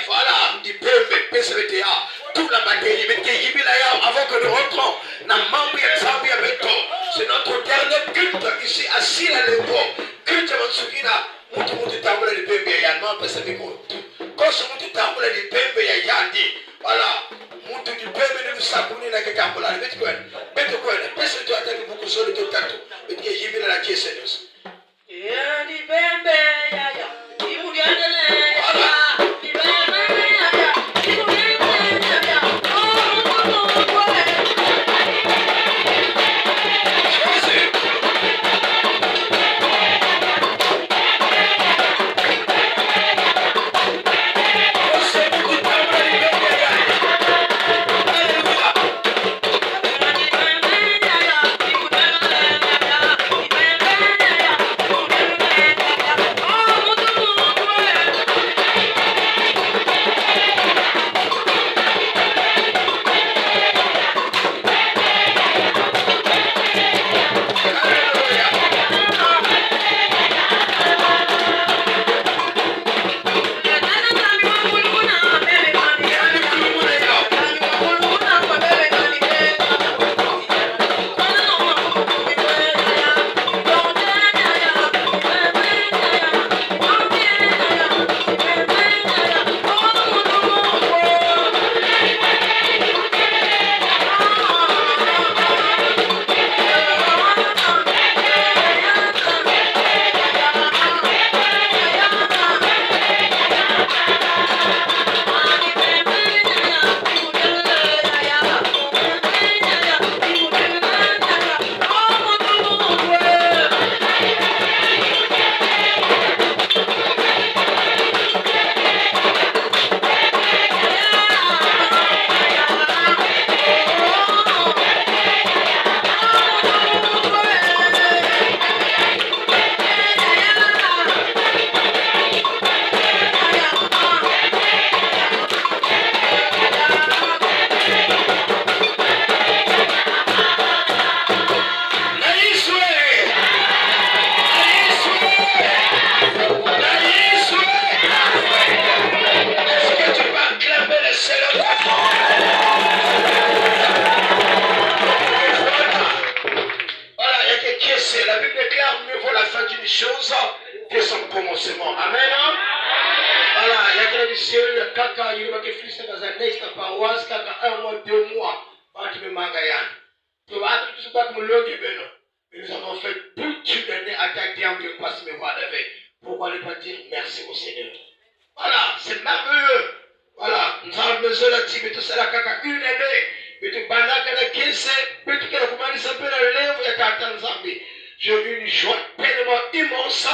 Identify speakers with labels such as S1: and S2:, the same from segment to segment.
S1: voilà, toute la bataille, avant que nous rentrons dans c'est notre dernier culte ici, assis à l'époque. Culte de Mansukina, Mutu Tambula de Pembe, Yanman Pesamico. Kosu Mutu Tambula de Pembe, Yandi. Voilà, Mutu du Pembe de Sakuni, la Tambula, Betcoin, Betcoin, Pesso to attaque beaucoup sur le Totato, et qui est Jimmy à la Kiesenius.
S2: Yandi Pembe, Yaya, Imudiane, pourquoi ne pas dire merci au Seigneur? Voilà, c'est merveilleux. Voilà, nous avons besoin de ti, mais tout ça, une année, mais tout bandaka la kese, mais tout qu'elle commence à s'appeler la lèvre, il y a qu'à Zambie. J'ai eu une joie tellement immense,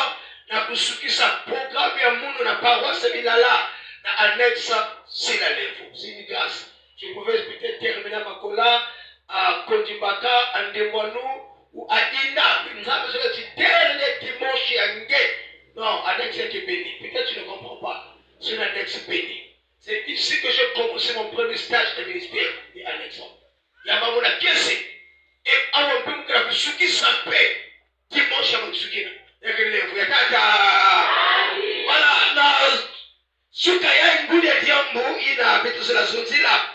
S2: na kusuki sa programme ya mundu na paroisse Milala, na annexe, c'est la lèvre, c'est une grâce. Je pouvais peut-être terminer à Makola, à Kondibaka, à Ndemwanou, ou à Ina, nous avons besoin de ti, dernier dimanche à Nge. Non, annexe est béni. Peut-être tu ne comprends pas. C'est une annexe bénie. C'est ici que j'ai commencé mon premier stage de ministère et annexe. Il y a maman qui est et avant de me faire ce qui s'en paix, dimanche à mon suki. Voilà, Sukaya Ngudia Diambo, il a habité sur la zone là.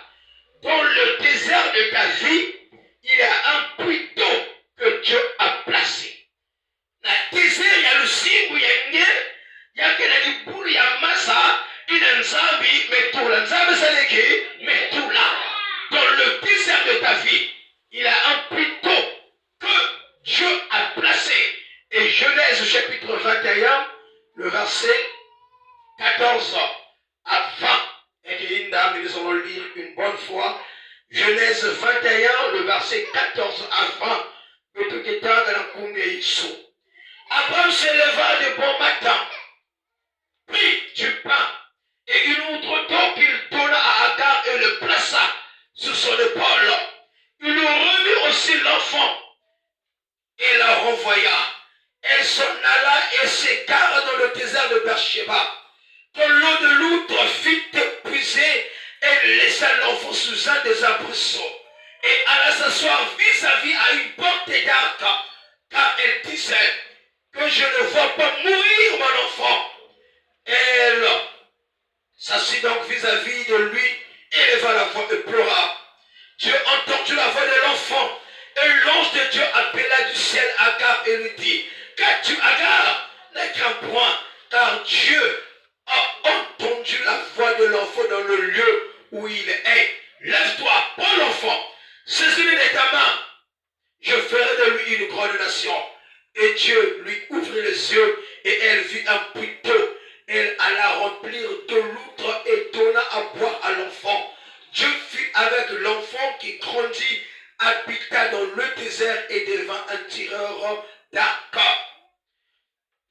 S2: Dans le désert de ta vie, il y a un puits d'eau que Dieu a placé. Na désert, il y a le simbu, il y a que la liboule, il y a massa, il y a un zambi, mais tout là. Zambi, c'est l'équipe, mais tout là. Dans le désert de ta vie, il y a un puits d'eau que Dieu a placé. Et Genèse chapitre 21, le verset 14 à 20. Et une dame, nous allons lire une bonne fois. Genèse 21, le verset 14 à 20. Mais tout est dans la combien sont. Abraham se leva de bon matin, prit du pain et une autre d'eau qu'il donna à Agar et le plaça sur son épaule. Il lui remit aussi l'enfant et la renvoya. Elle s'en alla et s'égara dans le désert de Beersheba. Quand l'eau de l'outre fut épuisée, elle laissa l'enfant sous un des arbrisseaux et alla s'asseoir vis-à-vis à une portée d'arc, car elle disait que je ne vois pas mourir mon enfant. Elle s'assit
S1: Agar et lui dit, qu'as-tu Agar? N'est qu'un point, car Dieu a entendu la voix de l'enfant dans le lieu où il est. Lève-toi, prends l'enfant, saisis-le de ta main. Je ferai de lui une grande nation. Et Dieu lui ouvrit les yeux et elle vit un puits d'eau. Elle alla remplir de l'outre et donna à boire à l'enfant. Dieu fut avec l'enfant qui grandit, habita dans le désert et devint un tireur d'arc.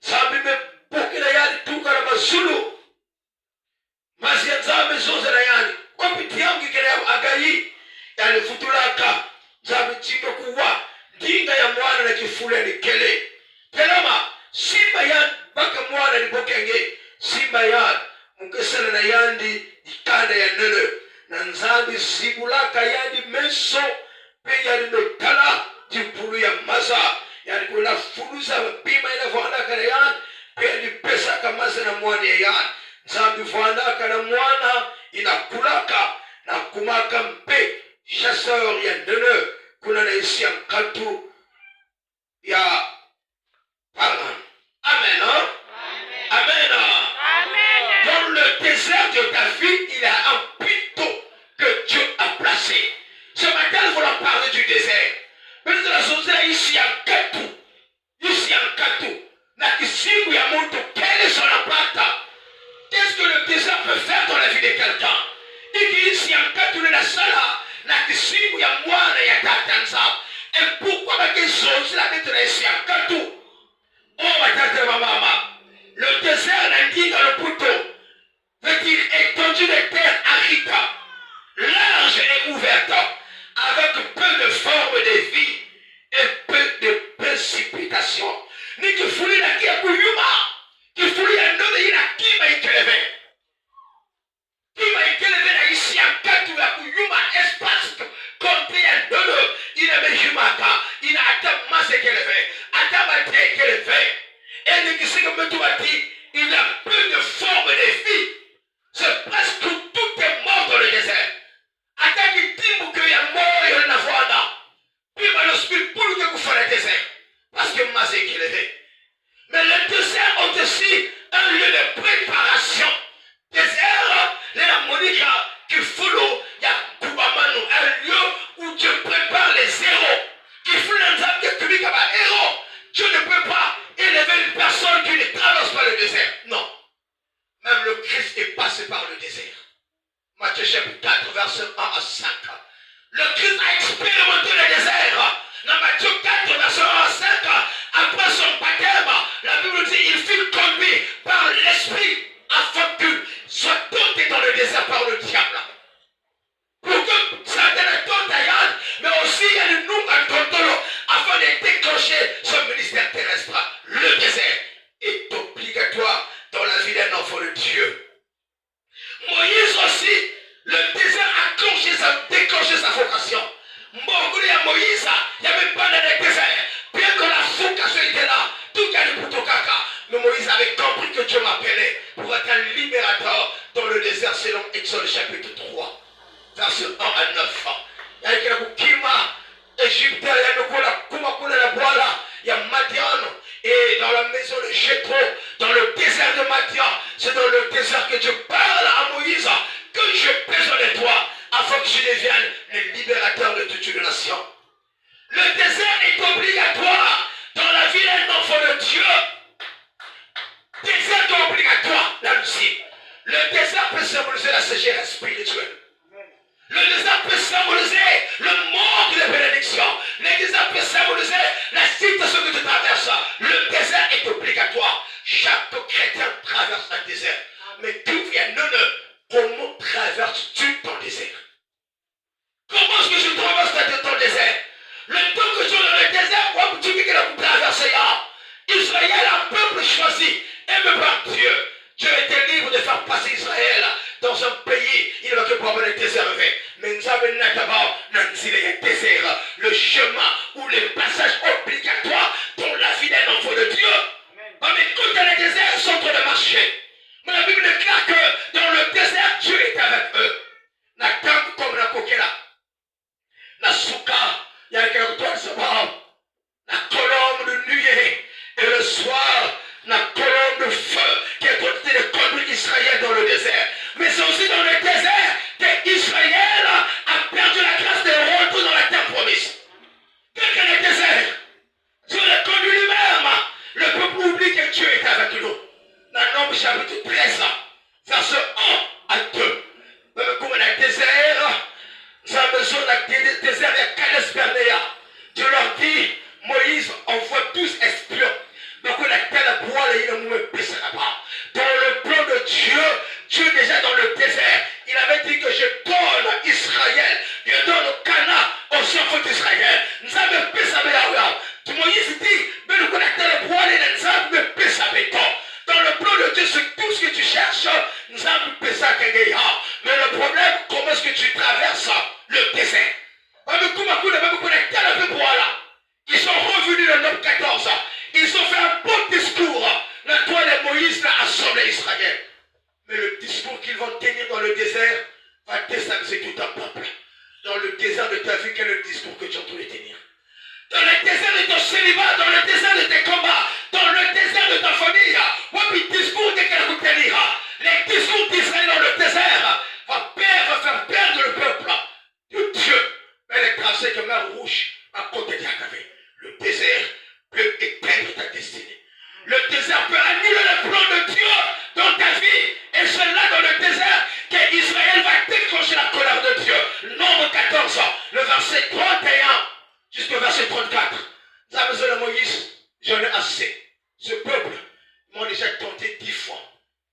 S1: Sabime Bokinayani Tukara Zulu. Mazianzame Zozelayani. Kopitiangi Kerem Agayi. Yani Futulaka. Zabi Chimbokuwa. Dinga ya mwana na kifule ni kele. Telama. Simba yan baka mwana ni bokenge. Simba yan mukesana na yandi ikanda ya nene. Na nzambi zibulaka yandi meso. Pe yandi metala jipulu ya maza. Yani kuna fuluza bima inavyoandaka na yan. Pe yandi pesa kamaza na mwani ya yan. Nzambi voandaka na mwana inakulaka na kumaka mpe. Chasseur ya nene. Kuna na isi ya mkatu ya Paran. Amen, hein? Amen. Amen. Dans le désert de ta vie, il y a un puits d'eau que Dieu a placé. Ce matin, nous voulons parler du désert. Mais nous allons ici en Katu. Ici en Katu. Na kisimu ya mtu, quel est son impact? Qu'est-ce que le désert peut faire dans la vie de quelqu'un? Ici en Katu, la sala. Na kisimu ya mwana ya tatanza. Et pourquoi ma question c'est la mettre ici en Katu? Oh ma tante mama. Le désert n'a dit dans le couteau veut dire étendue de terre aride, large et ouverte, avec peu de forme de vie et peu de précipitation. Ni qui foule la qui a kuyuma, qui foule la nome ina qui m'a élevé. Qui m'a élevé là ici en Katu ya kuyuma espace compté à deux. Il a mis jumaka, il a atteint masse élevé, atteint masse élevé. Et le qui sait comme tu as dit, il a peu de forme de vie. C'est presque tout est mort dans le désert. Attaque il dit qu'il y a mort et il y a fouana. Puis il va le pour que vous fassiez le désert. Parce que masse élevé. Mais le désert est aussi un lieu de préparation. Désert, la Monica qui foule, il y a Kubamanu, un lieu où Dieu prépare les héros. Qui foule un public comme un héros. Dieu ne peut pas élever une personne qui ne traverse pas le désert. Non. Même le Christ est passé par le désert. Matthieu chapitre 4, verset 1 à 5. Le Christ a expérimenté le désert. Dans Matthieu 4, verset 1 à 5, après son baptême, la Bible dit il fut conduit par l'Esprit afin qu'il soit tenté dans le désert par le diable. Pour que Satan ne tente à Yann, mais aussi il y a le nom à Tontolo afin de déclencher son ministère terrestre. Le désert est obligatoire dans la vie d'un enfant de Dieu. Moïse aussi, le désert a déclenché sa vocation. Mbongoli à Moïse, il n'y avait pas de désert. Bien que la vocation était là, tout a dit pour ton caca. Mais Moïse avait compris que Dieu m'appelait pour être un libérateur dans le désert selon Exode chapitre 3, verset 1 à 9. Il y a quelqu'un qui m'a Égyptien, il y a Madian, et dans la maison de Jétro, dans le désert de Madian, c'est dans le désert que Dieu parle à Moïse, que j'ai besoin de toi, afin que je devienne le libérateur de toute une nation. Le désert est obligatoire dans la vie d'un enfant de Dieu. Désert est obligatoire là aussi. Le désert peut symboliser la sécheresse spirituelle. Le désert peut symboliser le manque de bénédiction. Le désert peut symboliser la situation que tu traverses. Le désert est obligatoire. Chaque chrétien traverse un désert. Mais d'où vient comment traverses-tu ton désert? Comment est-ce que je traverse ton désert? Le temps que je suis dans le désert, où tu dis que tu traverses Israël, un peuple choisi, aimé par Dieu. Dieu était libre de faire passer Israël dans un pays, il va que pour avoir le désert. Mais nous avons un désert, le chemin ou les passages obligatoires dans la vie d'un enfant de Dieu. Mais quand dans le désert, ils sont en train de marcher. Mais la Bible déclare que dans le désert, Dieu est avec eux. La tente comme la coquella. La souka, il y a quelqu'un qui la colombe soir, la colonne de feu qui est continué de conduire Israël dans le désert. Mais c'est aussi dans le désert qu'Israël a perdu la grâce de retour dans la terre promise. Qu'est-ce que le désert? Dieu l'a conduit lui-même. Le peuple oublie que Dieu est avec nous. Dans Nombre chapitre 13, verset 1 à 2. Même comme dans le désert, nous avons besoin d'un désert de Calès Bernea. Dieu leur dit, Moïse envoie 12 espions. Donc on a tel bois, il ne me pisse là-bas. Dans le plan de Dieu, Dieu déjà dans le désert, il avait dit que je donne Israël, je donne Cana aux enfants d'Israël. Nous avons pisse à Béaouia. Moïse dit, mais nous connaissons le bois, nous avons pisse à béton. Dans le plan de Dieu, c'est tout ce que tu cherches, nous avons pisse à Kégeya. Mais le problème, comment est-ce que tu traverses le désert? Ils sont revenus dans Nombre 14. Ils ont fait un bon discours. La toile de Moïse a assemblé Israël. Mais le discours qu'ils vont tenir dans le désert va déstabiliser tout un peuple. Dans le désert de ta vie, quel est le discours que tu as entendu tenir? Dans le désert de ton célibat, dans le désert de tes combats, dans le désert de ta famille, le discours de quel tenir? Les discours d'Israël dans le désert va faire perdre le peuple de Dieu. Elle est tracée comme mer rouge à côté d'Yakavé. Le désert peut éteindre ta destinée. Le désert peut annuler le plan de Dieu dans ta vie. Et c'est là dans le désert qu'Israël va déclencher la colère de Dieu. Nombre 14, le verset 31 jusqu'au verset 34. Nous avons besoin de Moïse, j'en ai assez. Ce peuple m'ont déjà tenté 10 fois.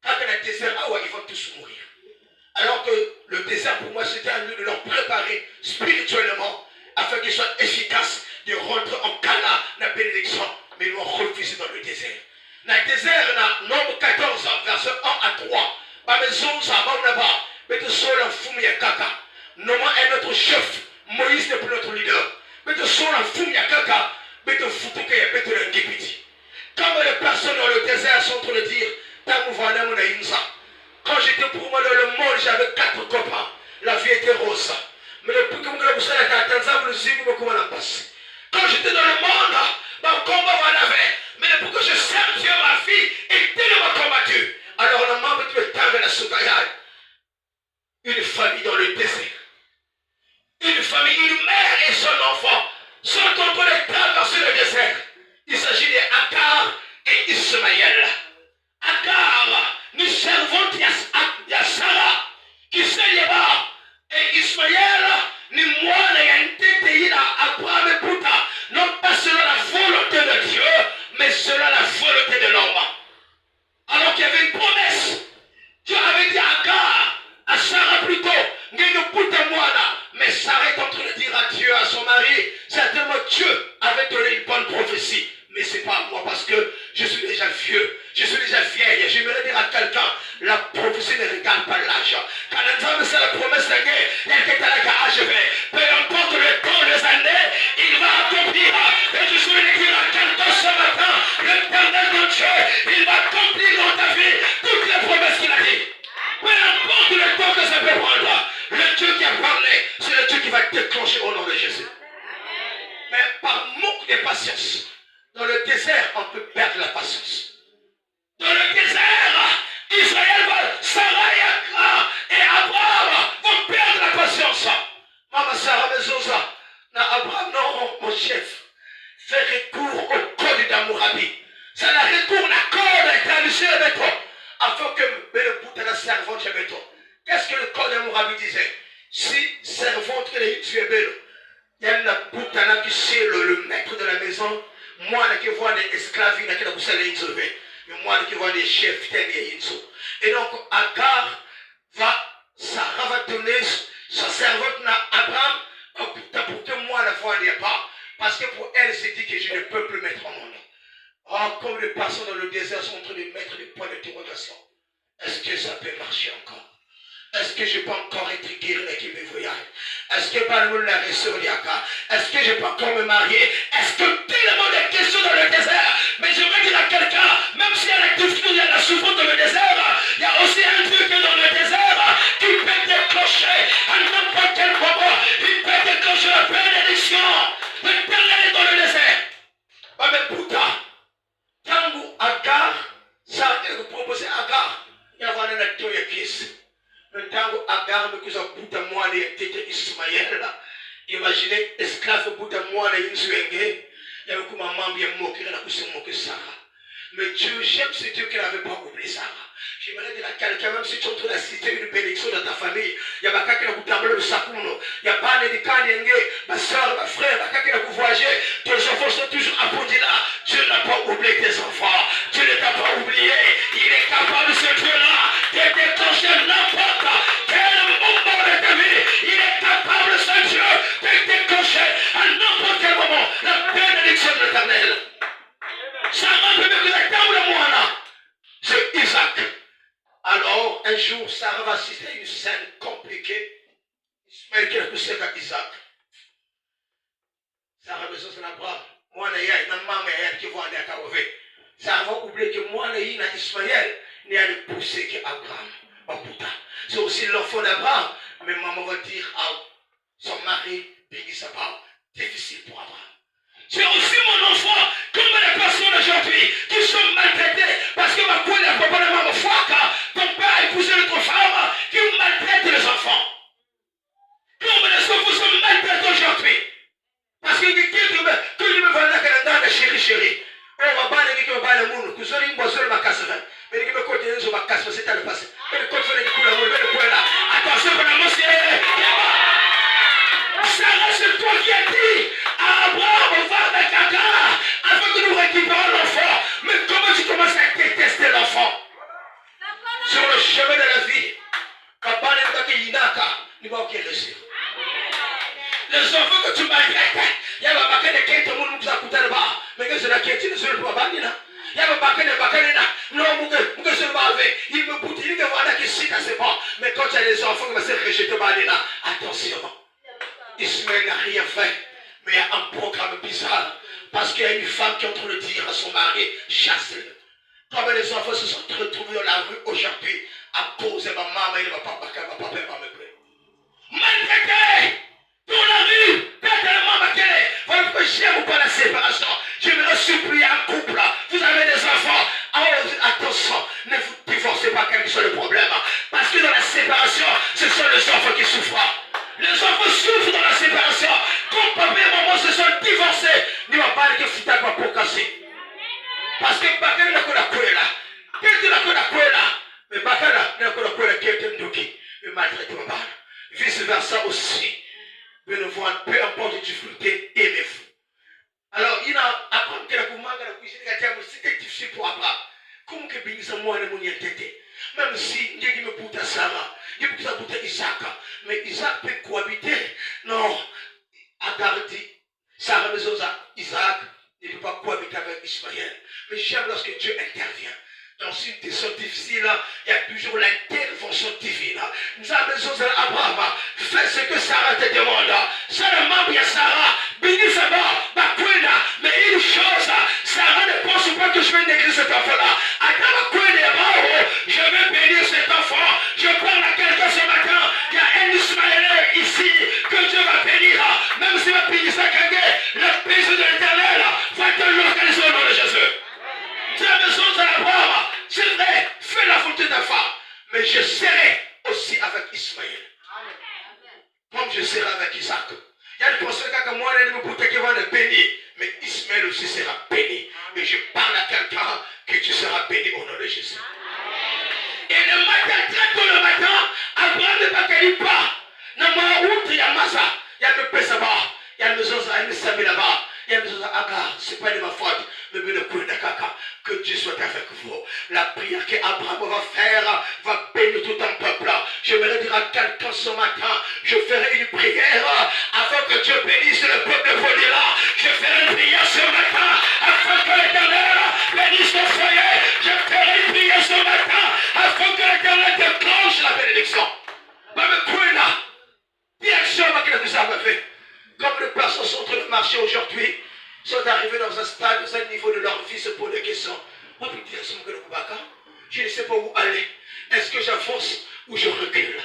S1: Quand il y a le désert, ils vont tous mourir. Alors que le désert pour moi c'était un lieu de leur préparer spirituellement afin qu'ils soient efficaces de rentrer en Cana, la bénédiction. Mais ils l'ont refusé dans le désert. Dans le désert, dans Nombre 14, verset 1 à 3, ma maison, ça va là-bas. Mais tu sois la foumie à Kaka. Normalement, est notre chef. Moïse n'est plus notre leader. Mais tu sois la foumie à Kaka. Mais tu fous qu'il y a peut-être un guépiti. Comme les personnes dans le désert sont en train de dire, quand j'étais pour moi dans le monde, j'avais 4 copains. La vie était rose. Mais depuis que vous êtes à Tanzanie, vous savez comment on passe. Quand j'étais dans le monde, mon combat m'en avait. Mais pour que je serve Dieu, ma fille, il tellement combattu. Alors le membre qui me tarde la soukaya. Une famille dans le désert. Une famille, une mère et son enfant sont en train de traverser le désert. Il s'agit d'Akar et Ismaël. Akar, nous servons à Sarah, qui s'est là-bas. Et Ismaël, ni moi, ni Abraham et Bouddha, non pas selon la volonté de Dieu, mais selon la volonté de l'homme. Alors qu'il y avait une promesse. Dieu avait dit à Agar, à Sarah plutôt, mais Sarah est en train de dire à Dieu, à son mari, certainement Dieu avait donné une bonne prophétie. Mais ce n'est pas à moi parce que je suis déjà vieux, je suis déjà vieille. J'aimerais dire à quelqu'un, la prophétie ne regarde pas l'âge. Quand l'ensemble c'est la promesse de guerre, il y a quelqu'un qui a achevé. Peu importe le temps, les années, il va accomplir. Et je suis venu dire à quelqu'un ce matin, l'Éternel de Dieu, il va accomplir dans ta vie toutes les promesses qu'il a dit. Peu importe le temps que ça peut prendre, le Dieu qui a parlé, c'est le Dieu qui va déclencher au nom de Jésus. Mais par manque de patience, dans le désert, on peut perdre la patience. Dans le désert, Israël va, Sarah et Abraham vont perdre la patience. Maman Sarah Mezosa, Abraham, non, mon chef, fait recours au code d'Amourabi. Ça n'a recours à code établi avec toi, afin que le bout de la servante avec toi. Qu'est-ce que le code d'Amourabi disait? Si servante que tu es belle, il y a une boutana qui c'est le maître de la maison. Moi, qui vois des esclaves, qui ont poussé mais moi, qui vois des chefs, et donc, Agar Sarah va donner sa servante à Abraham, pour que moi, la voix n'est pas. Parce que pour elle, c'est dit que je ne peux plus mettre en mon nom. Oh, comme les personnes dans le désert sont en train de mettre des points d'interrogation. Est-ce que ça peut marcher encore? Est-ce que je peux encore être guéri l'équipe de voyage? Est-ce que Balmoul l'a reçu? Est-ce que je peux encore me marier? Est-ce que tellement de questions dans le désert? Mais je veux dire à quelqu'un, même s'il y a la difficulté, il y a la souffrance dans le désert, il y a aussi un Dieu qui est dans le désert qui peut déclencher à n'importe quel moment, il peut déclencher la bénédiction. L'Éternel est dans le désert. Mais Bouddha, tant tango Agar mekuza buta mwana ya tete Ismaël. Imaginez esclave buta mwana Inzuenge. Il y avait comme un membre qui moquait la couche moquer Sarah. Mais Dieu, j'aime ce Dieu qui n'avait pas oublié Sarah. J'aimerais dire à quelqu'un, même si tu es en train d'assister une bénédiction dans ta famille, il y a quelqu'un qui a tableau de sakuno, il y a pas de kanyenge, ma soeur, ma frère, quelqu'un qui a voyagé, tes enfants sont toujours applaudis là. Dieu n'a pas oublié tes enfants. Dieu ne t'a pas oublié. Il est capable, ce Dieu-là, de déclencher n'importe quel moment de ta vie. Il est capable, ce Dieu, de déclencher à n'importe quel moment la bénédiction de l'Éternel. Sarah peut mettre la table de moi là. C'est Isaac. Alors, un jour, Sarah va assister à une scène compliquée. Ismaël qui a poussé à Isaac. Sarah a besoin de l'Abraham. Moi, il y a une maman qui va aller à Karové. Sarah va oublier que moi, il y a Ismaël, il y a le poussé qui est Abraham. C'est aussi l'enfant d'Abraham. Mais maman va dire à son mari, béni sa part, difficile pour Abraham. C'est aussi mon enfant, comme les personnes aujourd'hui qui sont maltraitées parce que ma cour n'est pas de maman foaka, ton père a épousé notre femme qui maltraite les enfants. Comme les enfants sont maltraités aujourd'hui. Parce que tout le monde va dans la chérie. On va parler de la monde, que soit une boisson de ma casse. Mais il me continue sur ma casse, c'est à le passé. Mais le continue de couler, le point là. Attention, vraiment, c'est. Sarah, c'est toi qui as dit à Abraham, on va avec Agar, afin que nous récupérions l'enfant. Mais comment tu commences à détester l'enfant? Sur le chemin de la vie, papa n'est pas qu'il y a il va aucun réussir. Les enfants que tu maltraites, il y a un paquet de quêtes, tout le monde nous a coûté le bas. Mais que c'est la quête, il ne se le voit pas. Il y a un paquet de là. Non, il se le voit avec. Il me boutique, il me voit là qui cite à ses pas. Mais quand il y a des enfants qui vont se rejeter là, attention. Ismaël n'a rien fait, mais il y a un programme bizarre. Parce qu'il y a une femme qui est en train de dire à son mari, chasse-le. Comme les enfants se sont retrouvés dans la rue aujourd'hui, à cause de ma maman et de ma papa, ma papa va me plaire. Maltraité dans la rue, tellement maquillé. Voilà pourquoi j'aime pas la séparation. Je me supplie un couple. Vous avez des enfants. Attention, ne vous divorcez pas quel que soit le problème. Parce que dans la séparation, ce sont les enfants qui souffrent. Les enfants souffrent dans la séparation. Quand papa et maman se sont divorcés, ne va pas que foutre quoi pour casser. Parce que Bakana n'a pas la couille là. Quelqu'un n'a pas la couille là. Mais Bakana n'a pas la couille là. Quelqu'un n'a pas maltraité ma balle. Vice versa aussi. Mais ne voit peu importe les difficultés, aimez-vous. Alors, il y a Abraham qui a commandé la cuisine. C'était difficile pour Abraham. Comment que Bingisa moi ne m'y entêté. Même si Dieu me pousse à Sarah, Dieu me pousse à Isaac. Mais Isaac peut cohabiter. Non. Agar dit, Sarah me dit Isaac ne peut pas cohabiter avec Ismaël. Mais j'aime lorsque Dieu intervient. Dans une question difficile, il y a toujours l'intervention divine. Nous avons besoin d'Abraham. Fais ce que Sarah te demande. Seulement, bien Sarah, bénis sa mort, ma queen. Mais une chose, Sarah ne pense pas que je vais négliger cet enfant-là. Attends, ma queen, je vais bénir cet enfant. Je parle à quelqu'un ce matin. Il y a un Ismaël ici que Dieu va bénir. Même s'il va bénir sa gangue, le paix de l'Éternel va te localiser au nom de Jésus. Tu as besoin de l'Abraham. C'est vrai, fais la volonté d'un femme. Mais je serai aussi avec Ismaël. Comme je serai avec Isaac. Il y a des personnes qui moi, qui vont le bénir. Mais Ismaël aussi sera béni. Et je parle à quelqu'un que tu seras béni au nom de Jésus. Et le matin, très tôt le matin, Abraham ne va pas. Non, moi, outre, il y a Massa. Il y a le Pessaba. Il y a le maison de là-bas. Il y a besoin d'Agar, ce n'est pas de ma faute, mais de Kaka. Que Dieu soit avec vous. La prière qu'Abraham va faire va bénir tout un peuple. J'aimerais dire à quelqu'un ce matin, je ferai une prière afin que Dieu bénisse le peuple de là. Je ferai une prière ce matin afin que l'Éternel bénisse ton foyer. Je ferai une prière ce matin afin que l'Éternel déclenche la bénédiction. Direction que nous avons fait. Comme les personnes sont en train de marcher aujourd'hui, sont arrivés dans un stade, dans un niveau de leur vie, se posent des questions. Je ne sais pas où aller. Est-ce que j'avance ou je recule?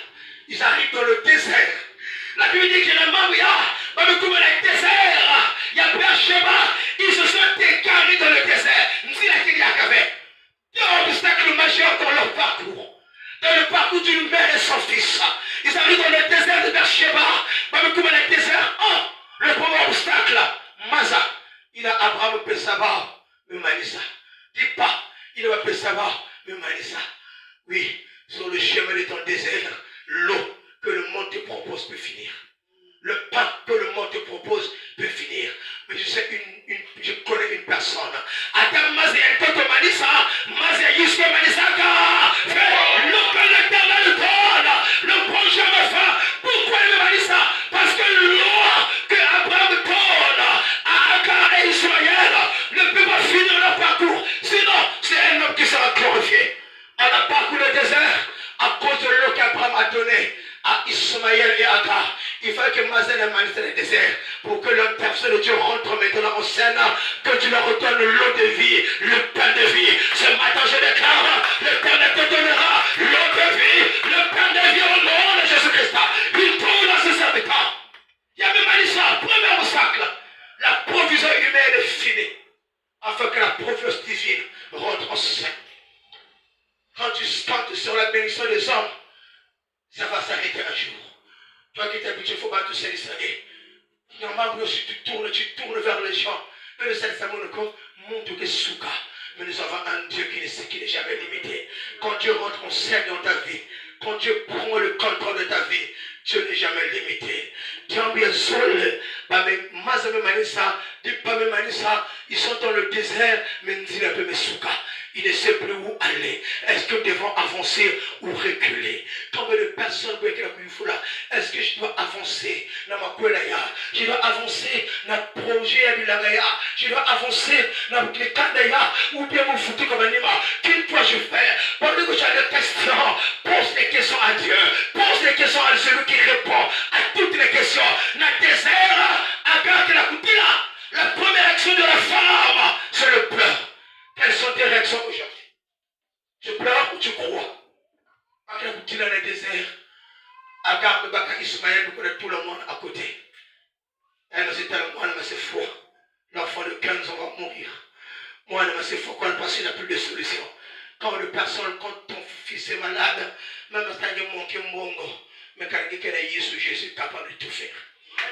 S1: Ils arrivent dans le désert. La Bible dit que les Mambia, dans le désert, il y a Beersheba, ils se sont égarés dans le désert. Nous disons qu'il y a des obstacles majeurs dans leur parcours. Dans le parcours bout d'une mère et son fils. Ils arrivent dans le désert de Beersheba. Dans le désert, le premier obstacle, Maza. Il a Abraham Pesaba, mais Manissa. Dis pas, il va Pesaba, mais Manissa. Oui, sur le chemin de ton désert, l'eau que le monde te propose peut finir. Le pain que le monde te propose peut finir. Mais je connais une personne. Attends, Mazia, Mazia, Yusuf, Manisaka, fais l'eau que l'éternel donne, le bon jamais fin. Pourquoi il me dit ça? Parce que l'eau que Abraham donne à Agar et Ismaël ne peut pas finir leur parcours. Sinon, c'est un homme qui sera glorifié. On a parcouru le désert à cause de l'eau qu'Abraham a donnée à Ismaël et Agar. Il fallait que Mazel ait manifesté le désert pour que le personne de Dieu rentre maintenant en scène, que tu leur redonnes l'eau de vie, le pain de vie. Ce matin, je déclare, l'Éternel te donnera l'eau de vie, le pain de vie au nom de Jésus-Christ. Il tourne dans ce serviteur. Il y a même ça, premier obstacle. La provision humaine est finie, afin que la provision divine rentre en scène. Quand tu comptes sur la bénédiction des hommes, ça va s'arrêter un jour. Toi qui t'habitues, il faut pas tout se distinguer. Normalement, si tu tournes vers les gens. Mais le Seigneur montre que souka. Mais nous avons un Dieu qui n'est jamais limité. Quand Dieu rentre en scène dans ta vie, quand Dieu prend le contrôle de ta vie, Dieu n'est jamais limité. Dieu bien seul. Ils sont dans le désert, mais ils ne peuvent pas souka. Il ne sait plus où aller. Est-ce que nous devons avancer ou reculer? Combien de personnes est-ce que je dois avancer dans ma Kwelaya? Je dois avancer dans le projet à Bilagaya. Je dois avancer dans le Kandaya ou bien mon foutu comme anima. Qu'est-ce que dois-je faire? Pendant que tu as des questions, pose les questions à Dieu. Pose les questions à celui qui répond à toutes les questions. Dans le désert, à la Koutila, la première action de la femme, c'est le pleur. Quelles sont tes réactions aujourd'hui? Tu pleures ou tu crois? Quand tu es dans le désert, Agar, le Baka Ismaël, nous connaissons tout le monde à côté. Elle nous dit tellement, moi, c'est faux. L'enfant de 15 ans va mourir. Moi, c'est faux. Quand le passé n'a plus de solution. Quand une personne, quand ton fils est malade, même si tu as manqué un bongo, mais quand tu es Jésus, Jésus est capable de tout faire.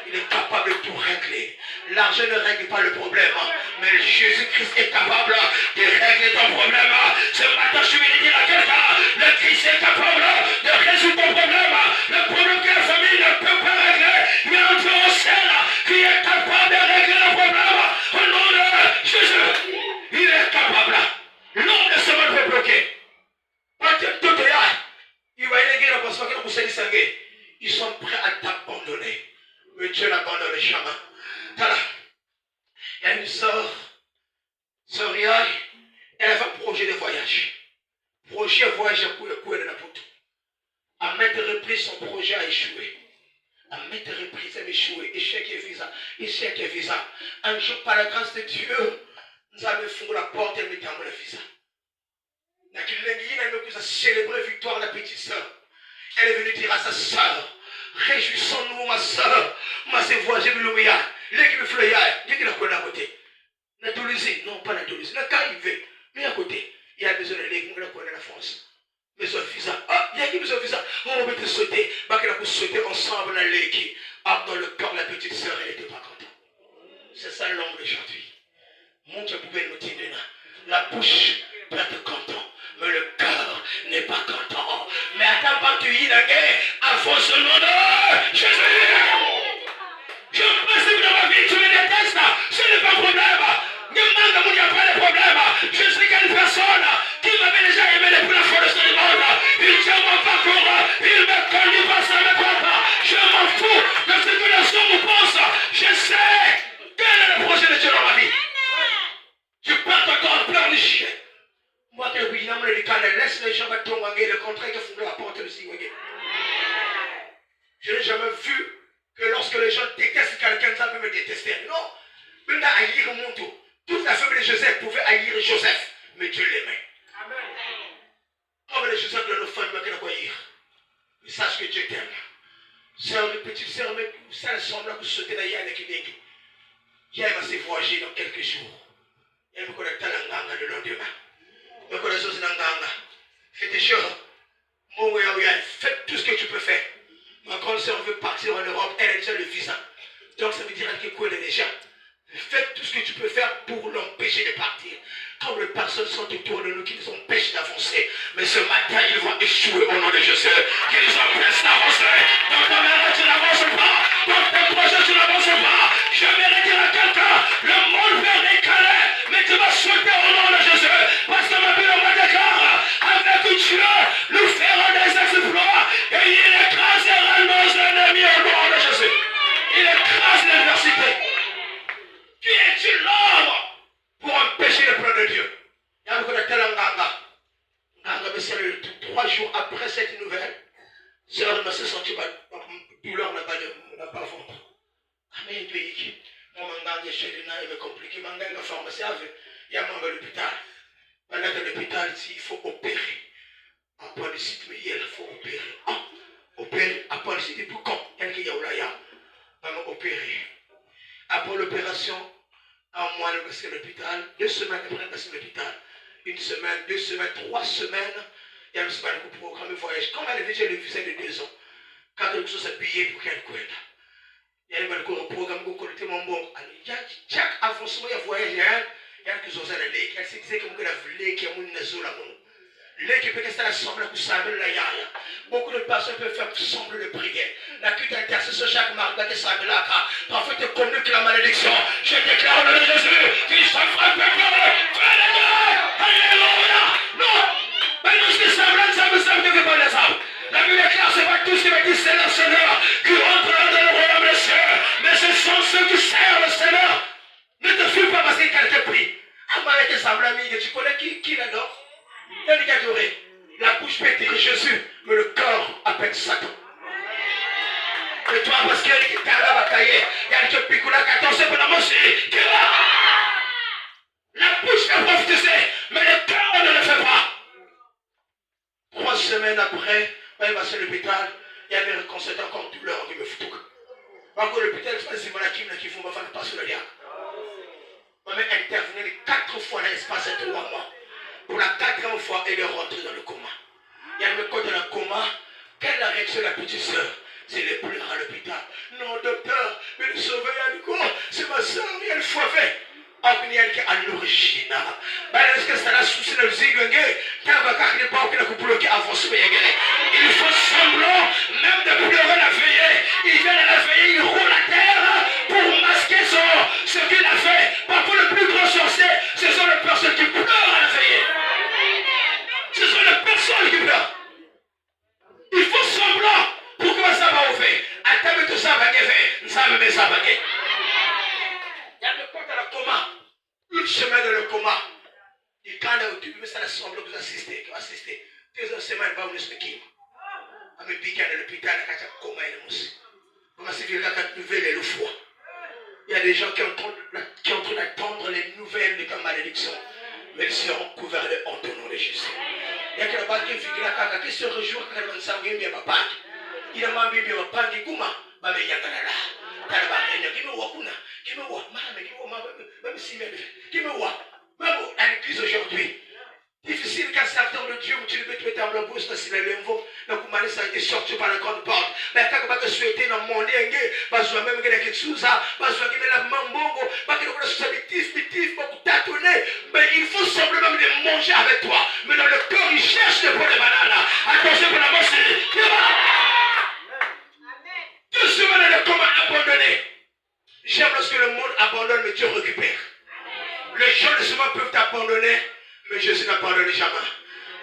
S1: Il est capable de tout régler. L'argent ne règle pas le problème, mais Jésus-Christ est capable de régler ton problème. Ce matin, je vais dire à quelqu'un, le Christ est capable de résoudre ton problème. Le problème que la famille ne peut pas régler, il y a un Dieu au ciel qui est capable de régler le problème. Au nom de Jésus, il est capable. L'homme de ce monde peut bloquer. Ils sont prêts à t'abandonner. Mais Dieu n'abandonne jamais. Il y a une sœur, Ria, elle avait un projet de voyage. Projet de voyage à Koué de Napoto. À maintes reprises, son projet a échoué. À maintes reprises, elle a échoué. Échec et visa. Échec et visa. Un jour, par la grâce de Dieu, nous avons fait la porte et nous avons le visa. Nous avons célébré victoire de la petite sœur. Elle est venue dire à sa sœur, réjouissons-nous, ma soeur, ma voisine Louia, l'équipe Floya, dit qu'il a connu à côté. La Toulouse, non, pas la Toulouse, la Caïvé, mais à côté, il y a besoin de l'équipe qui connaît la France. Mais son visa, il y a qui besoin de visa, on va te sauter, parce qu'il a pu sauter ensemble dans l'équipe. Dans le corps, la petite sœur, elle n'était pas contente. C'est ça l'homme d'aujourd'hui. Mon Dieu pouvait nous dire, la bouche peut être content. Mais le cœur n'est pas content. Mais attends pas que tu y ailles avant ce nom de Jésus. Je pense que dans ma vie, tu me détestes. Ce n'est pas un problème. Ne demande pas de problème. Je sais qu'il y a une personne qui m'avait déjà aimé depuis la fin de ce monde. Il tient mon parcours. Il me conduit par ça, me pas. Je m'en fous de ce que les hommes pensent. Je sais quel est le projet de Dieu dans ma vie. Tu portes encore plein de chien. Moi, laisse les gens tomber le contraire qui font la porte de Sigoué. Je n'ai jamais vu que lorsque les gens détestent quelqu'un, ça peut me détester. Non. Même à haïr mon tour. Toute la famille de Joseph pouvait haïr Joseph, mais Dieu l'aimait. Comme les Joseph de nos femmes ne peuvent pas haïr. Mais sache que Dieu t'aime. Sœur, petite sœur, mais ça semble que sauter dans Yann et Kibéki. Yann va se voyager dans quelques jours. Elle me connaît talanganga le lendemain. Me connaît Zosnanganga. C'était chaud. Mon oui, gens. Fais tout ce que tu peux faire pour l'empêcher de partir. Quand les personnes sont autour de nous qui nous empêchent d'avancer, mais ce matin, ils vont échouer au nom de Jésus. Qui nous empêchent d'avancer. Dans ta mère, tu n'avances pas. Dans tes projets, tu n'avances pas. Je vais dire à quelqu'un, le monde peut décaler, mais tu vas sauter au nom de Jésus. Parce que ma Bible me déclare, avec Dieu, nous ferons des exploits et il écrasera nos ennemis au nom de Jésus. Il écrase l'adversité. Qui es-tu l'homme pour empêcher le plan de Dieu? Il y a beaucoup de Nganga. Nganga me salue 3 jours après cette nouvelle. Sœur m'a senti douleur n'a pas ventre. Mais il dit, moi, Nganga, je suis là, il me compliqué. Nganga, pharmacie, il y a membre de l'hôpital. Pendant que l'hôpital, il faut opérer. Après le site, mais il faut opérer. Opérer, après le site, et pour quand? Il y a un là, on va opérer. Après l'opération, un mois, le passer à l'hôpital, 2 semaines après, le passer à l'hôpital. 1 semaine, 2 semaines, 3 semaines, il y a une semaine pour programmer voyage. Comme elle avait déjà le visa de 2 ans, quand quelque chose a payé pour qu'elle couette. Il y a un programme pour collecter mon bon. Chaque avancement, il y a voyage, il y a quelque chose à la lake. Elle s'est dit que la lake, il y a une zone là. Lake peut rester ensemble pour savoir la yaya. Beaucoup de personnes peuvent faire semblant de prier. La culte intercession chaque mardi que ça me l'a. Parfois te communique la malédiction. Je déclare au nom de Jésus qu'il soit frappé par le Alléluia. Non. Mais nous qui semblons, ça me fait pas les âmes. La Bible déclare, c'est pas tous qui me disent c'est le Seigneur qui rentrera dans le royaume des cieux. Mais ce sont ceux qui servent le Seigneur. Ne te fuis pas parce qu'il t'a pris. Amalek et Sabla, tu connais qui l'adore? Il a adoré. La bouche peut dire Jésus, mais le corps appelle Satan. Et toi, parce qu'il y a qui t'a la bataille, il y a qui pique la 14 pour la moitié. La bouche peut prophétiser, mais le cœur ne le fait pas. 3 semaines après, il va sur l'hôpital, il y a mes consultants encore douleur qui me foutent. Encore l'hôpital, c'est pas si mon qui font ma pas sur le diable. Ma mère intervenait 4 fois dans l'espace de 3 mois. Pour la 4e fois, elle est rentrée dans le coma. Il y a le côté dans le coma. Quelle est la réaction de la petite soeur? C'est les pleurs à l'hôpital. Non, docteur, mais le sauveur, il y a du corps. C'est ma soeur, il y a le foie-fait. Il y a à l'origine. Est-ce que ça a souci de zigounger? Il faut semblant même de pleurer la veillée. Il vient à la veillée, il roule à terre pour masquer ce qu'il a fait. Parfois, le plus grand sorcier, ce sont les personnes qui pleurent à la veillée. Ce sont les personnes qui pleurent. Il faut semblant pour que ça va ouvrir. Attends, tout ça va gagner. Ça va me sabaguer. Il y a le compte à la coma. 1 semaine dans le coma. Et quand tu veux ça la semble que vous assistez, tu assistez. 2 semaines, va vous expliquer. À me piquer à l'hôpital, à la coma et le mousse. On va se dire la nouvelle et le foie. Il y a des gens qui sont en train d'attendre les nouvelles de ta malédiction. Mais ils seront couverts de honte au nom de Jésus. Il y a quelqu'un qui vit la qui se réjouit quand elle s'en vient bien ma part. Il a m'a bien ma part du gouma. Ma mère y a là. Qui me voit, qui me voit, même si qui me voit, même à l'église aujourd'hui. Difficile qu'un serviteur de Dieu, tu le mets dans le bouche, dans le lemvo, dans le coumané, ça est sorti par la grande porte. Mais quand tu souhaiter dans le monde, tu vas même quelque chose, tu vas même la mambongo, tu vas bitif, tâtonner. Mais il faut simplement les manger avec toi. Mais dans le cœur, il cherche le pot de banane. Attention pour la moitié. 2 semaines de comment abandonner. J'aime lorsque le monde abandonne, mais Dieu récupère. Les gens de ce monde peuvent t'abandonner, mais Jésus n'abandonne jamais.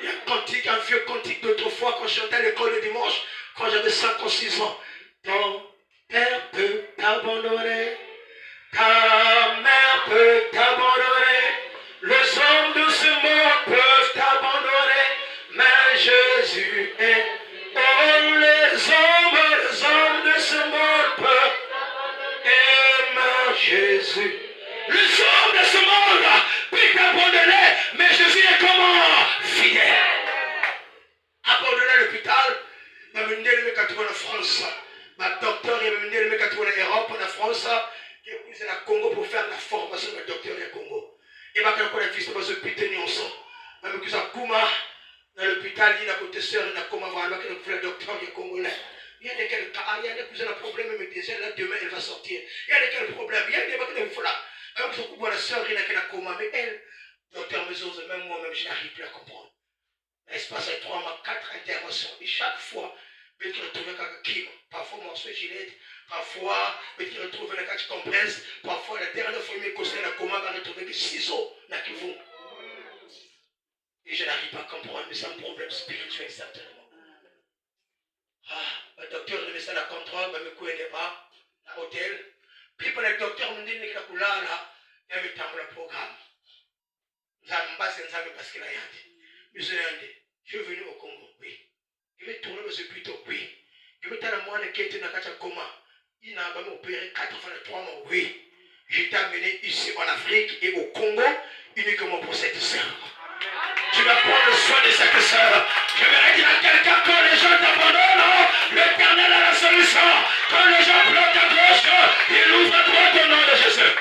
S1: Il y a un vieux cantique d'autrefois quand je chantais à l'école le dimanche, quand j'avais 56 ans. Ton père peut t'abandonner, ta mère peut t'abandonner, les hommes de ce monde peuvent t'abandonner, mais Jésus est. Oh, les hommes de ce monde peuvent aimer Jésus. Les hommes de ce monde peuvent t'abandonner, mais Jésus est comment? Fidèle. Abandonner à l'hôpital, il m'a mené le mec en France. Ma docteur, il m'a mené le mec en Europe, en France, qui est poussé à Congo pour faire la formation de docteur au Congo. Et ma quand on a vu ça, je peux tenir ensemble. Même que ça, Kouma, dans l'hôpital, il a côté sœur, il a comment voir, il a fait le docteur, il est congolais. Il y a des cas, il y a des cousins problèmes, mais déjà là, demain, elle va sortir. Il y a des problèmes, il y a des problèmes. Alors, je vois la soeur qui a coma, mais elle, docteur Mezouz, même moi-même, je n'arrive plus à comprendre. Il se passe 3 mois, 4 interventions, et chaque fois, je me retrouve avec qui, parfois morceau de gilet, parfois, je me retrouve avec un compresse, parfois, la dernière fois, je me conseille la coma, je me retrouve avec des ciseaux, là, qui vont. Et je n'arrive pas à comprendre, mais c'est un problème spirituel, certainement. Le docteur de mettre la contrôle, je ne me connais pas, l'hôtel. Puis pour le docteur, je me dit que là, il y a un programme. Je suis venu au Congo, oui. Je vais tourner dans ce hôpital, oui. Je vais dans le mois de Kété, dans le coma. Il n'a pas opéré 83 mois, oui. J'étais amené ici en Afrique et au Congo uniquement pour cette sœur. Tu vas prendre soin de cette sœur. Je vais dire à quelqu'un quand les gens t'abandonnent, l'Éternel a la solution. Quand les gens bloquent à gauche, il ouvre à droite au nom de Jésus.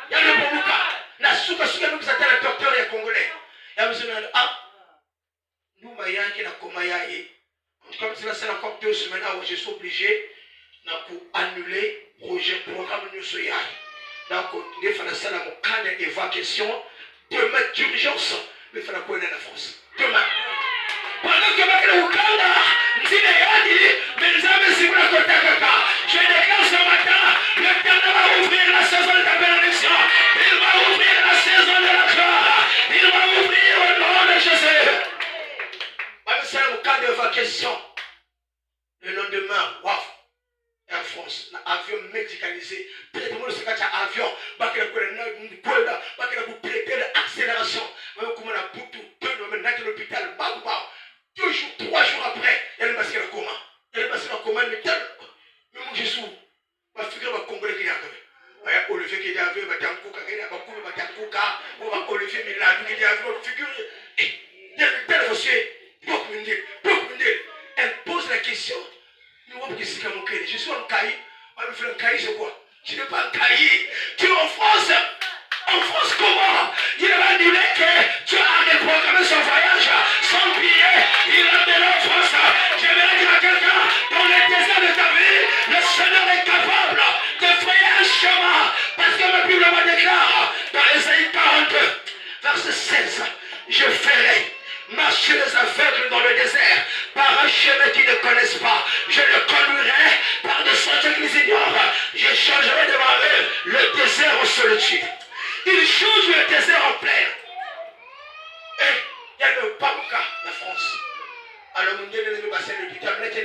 S1: Il y a le bon cas. La souka nous vous attend le docteur et congolais. Il y a besoin de nous mayans qui n'a comme yaye. Comme cela c'est encore 2 semaines où je suis obligé d'annuler le projet programme nous soyons. Donc il faut faire la cas d'évacuation demain d'urgence. Mais il faut la connaître la France. Demain. Pendant que le Ouganda, je déclare ce matin, l'Éternel va ouvrir la saison de la bénédiction. Il va ouvrir la saison de la gloire. Il va ouvrir au nom de Jésus. C'est le cas d'évacuation. Le lendemain, waouh, Air France, l'avion médicalisé. Peut-être que c'est un avion, il y a une accélération. Comme on a beaucoup de l'hôpital, 2 jours, 3 jours après, il y a le masque à coma. Il y a le masque à coma, mais moi je suis. Ma figure va congolais qui est arrivé. Olivier qui est arrivé, il va dire on va Olivier, mais là, il est arrivé, figure. Il y a tel dossier, elle pose la question. Je suis en cahier. Un cahier, c'est quoi? Tu n'es pas un cahier. Tu es en France. En France, comment? Il va annulé que tu as déprogrammé son voyage, son billet. Il a amené en France. Je vais dire à quelqu'un, dans le désert de ta vie, le Seigneur est capable de frayer un chemin. Parce que la Bible me déclare, dans Ésaïe 42, verset 16, je ferai marcher les aveugles dans le désert par un chemin qu'ils ne connaissent pas. Je le conduirai par des sentiers qu'ils ignorent. Je changerai devant eux le désert en solitude. Il change le désert en plaine. Et il y a le Parouka, la France. Alors, on dit que le bassin de l'hôpital, on dit que tu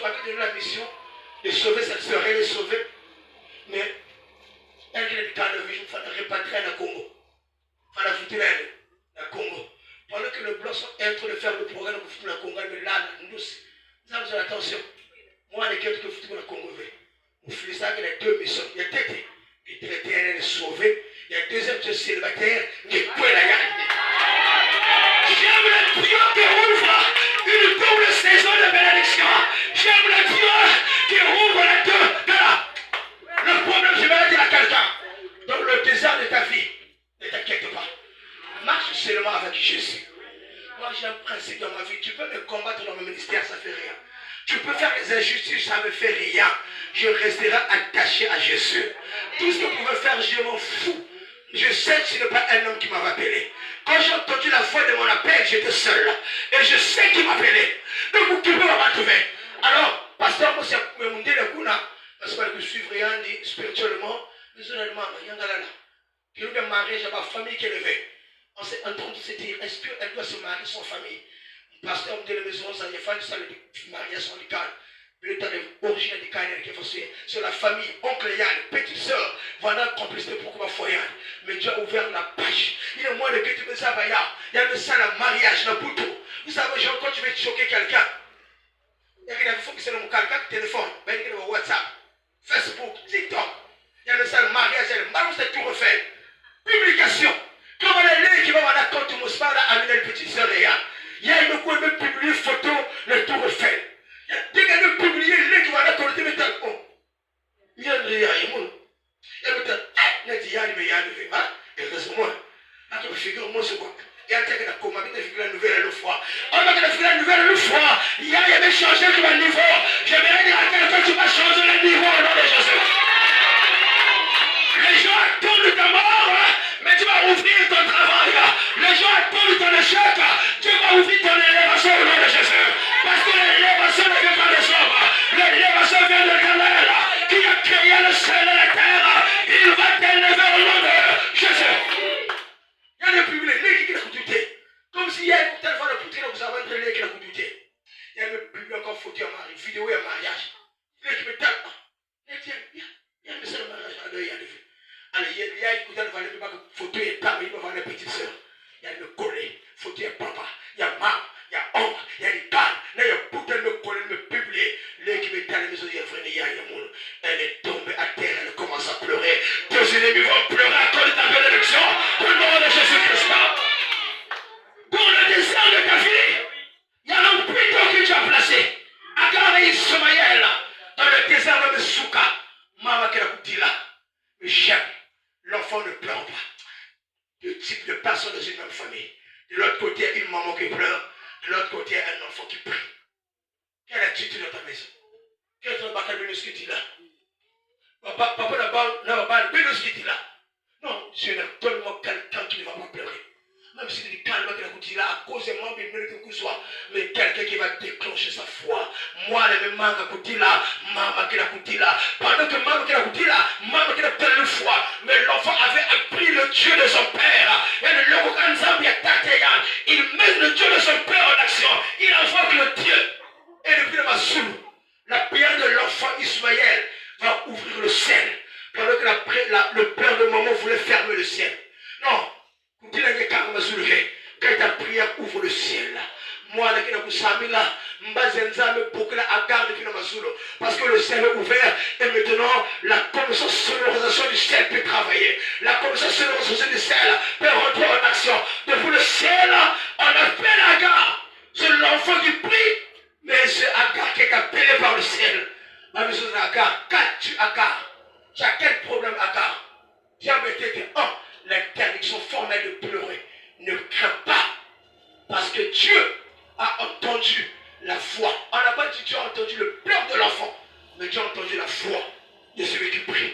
S1: as donné la mission de sauver cette sœur, elle est sauvée. Mais elle qui est dans le vision, il faut la répatrier dans le Congo. Il faut la foutre dans le Congo. Pendant que le blanc est en train de faire le programme pour foutre dans le Congo, mais là, nous avons attention. Moi, les quelques foutre dans le Congo. Vous faites ça avec les 2 missions. Il y a tête, il est sauvé. Il y a 2e Dieu célibataire, qui est pour la garde. J'aime le Dieu qui ouvre une double saison de bénédiction. J'aime le Dieu qui ouvre les 2. Voilà. Le problème, je vais le dire à quelqu'un. Dans le désert de ta vie, ne t'inquiète pas. Marche seulement avec Jésus. Moi, j'ai un principe dans ma vie. Tu peux me combattre dans mon ministère, ça ne fait rien. Tu peux faire les injustices, ça ne me fait rien. Je resterai attaché à Jésus. Tout ce que vous pouvez faire, je m'en fous. Je sais que ce n'est pas un homme qui m'a appelé. Quand j'ai entendu la voix de mon appel, j'étais seul. Et je sais qui m'a appelé. Donc, vous pouvez me retrouver. Alors, pasteur, moi, c'est mon délai. Parce que je suis rien dit spirituellement. Mais seulement, il y a un gars là. Qui nous a marié, j'ai ma famille qui est levée. On s'est en train de se dire, est-ce qu'elle doit se marier sans famille? Pasteur me dit la maison, ça y est, ça le mariage sans le cadre. Le temps d'origine du cadre qui est forcé. C'est la famille, oncle Yann, petite soeur, voilà complicité pour ma foyer. Mais Dieu a ouvert la page. Il y a moins de que tu me savais, il y a le ça, le mariage, le bouton. Vous savez, quand tu veux choquer quelqu'un, il y a des fois qui sont dans mon téléphone, il y a le WhatsApp, Facebook, TikTok. Il y a le ça, le mariage, il y a le mariage, c'est tout refait. Publication. Comment elle est qui va voir la compte, mon sport, à amener le petit soeur, il y a une fois de publier photo, le tour refait. Il y a des gars de publier les qui vont la compte, mais t'as bon. Il y a des gars, il y a des gars, il y a des gars, et heureusement, à ton figure, moi, c'est quoi? Il y a quelqu'un qui a commencé la nouvelle le fois. On va faire la nouvelle le fois. Il y a changé le niveau. J'aimerais dire à quelqu'un tu vas changer le niveau au nom de Jésus. Les gens attendent ta mort, mais tu vas ouvrir ton travail. Les gens attendent ton échec, tu vas ouvrir ton élévation au nom de Jésus. Parce que l'élévation ne vient pas des hommes. L'élévation vient de l'Éternel qui a créé le ciel et la terre. Il va t'élever au nom de Jésus. Il y a des publics qui ont douté. Comme s'il y a une téléphone de poutre, vous avez un qui a douté. Il y a des publics encore photo en mariage, vidéo et mariage. Les qui me tapent. Il y a un message de mariage à l'œil, il y a des vues. Alors, il y a une photo et papa, il va voir la petite soeur. Il y a le collet, photo et papa. Il y a maman, il y a homme, il y a des cannes. Là, il y a putain de collet, me publier. Les qui me talent, il y a vrai, il y a un monde. Elle est tombée à terre, elle commence à pleurer. Tes ennemis vont pleurer à cause de ta bénédiction. Au nom de Jésus-Christ. Dans le désert de ta vie, il y a un putain que tu as placé. Agar et Ismaël, dans le désert de Souka. Maman qui a dit là, mais j'aime. L'enfant ne pleure pas. Le type de personne dans une même famille. De l'autre côté, il y a une maman qui pleure. De l'autre côté, il y a un enfant qui prie. Quelle attitude dans ta maison? Quel est ton bacal de ce que tu là? Papa n'a pas de ce que tu là. Non, je ne donne-moi quelqu'un qui ne va pas pleurer. Même si il calme qu'il a à cause de moi, que soit, mais quelqu'un qui va déclencher sa foi. Moi, le même manque à là, maman qui l'a coûté là. Pendant que maman qui l'a coûté là, maman qui l'a telle foi. Mais l'enfant avait appris le Dieu de son père. Et le Logokanzambi a taté. Il met le Dieu de son père en action. Il invoque le Dieu. Et depuis le Massoul, la prière de l'enfant Ismaël va ouvrir le ciel. Pendant que le père de maman voulait fermer le ciel. Non. Quand ta prière ouvre le ciel, moi, parce que le ciel est ouvert et maintenant la connaissance sonorisation du ciel peut travailler. La connaissance sonorisation du ciel peut rentrer en action. Depuis le ciel, on appelle Agar. C'est l'enfant qui prie, mais c'est Agar qui est appelé par le ciel. Ma mission c'est Agar. Qu'as-tu Agar? Tu as quel problème Agar? Tu as été que l'interdiction formelle de pleurer. Ne crains pas. Parce que Dieu a entendu la voix. On n'a pas dit Dieu a entendu le pleur de l'enfant. Mais Dieu a entendu la voix de celui qui prie.